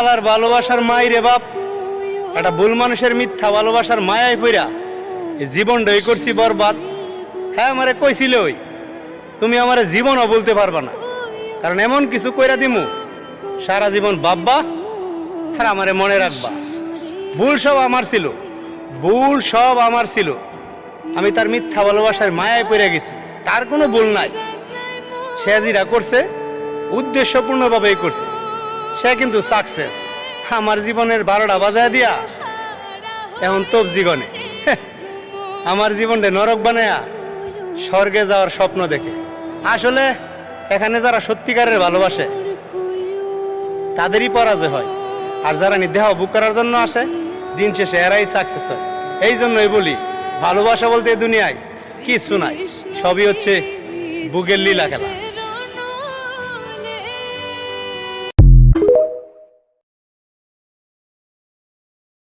আলার ভালোবাসার মাই রে বাপ, একটা ভুল মানুষের মিথ্যা ভালোবাসার মায়ায় পইরা এই জীবনটাই করছি বরবাদ। হ্যাঁ আমারে কইছিল ওই, তুমি আমারে জীবনও বলতে পারবা না, কারণ এমন কিছু কইরা দিমু সারা জীবন ভাববা আর আমারে মনে রাখবা। ভুল সব আমার ছিল, ভুল সব আমার ছিল। আমি তার মিথ্যা ভালোবাসার মায়ায় পড়ে গেছি, তার কোনো ভুল নাই। সে যেটা করছে উদ্দেশ্যপূর্ণভাবেই করছে, সে কিন্তু সাকসেস। আমার জীবনের 12টা বাজায় দিয়া এখন তোপ জীবনে আমার জীবনটা নরক বানায়া স্বর্গে যাওয়ার স্বপ্ন দেখে। আসলে এখানে যারা সত্যিকারের ভালোবাসে তাদেরই পরাজয় হয়, আর যারা দেহ বুক করার জন্য আসে দিন শেষে এরাই সাকসেস হয়। এই জন্যই বলি ভালোবাসা বলতে দুনিয়ায় কিছু নাই, সবই হচ্ছে বুকের লীলা খেলা।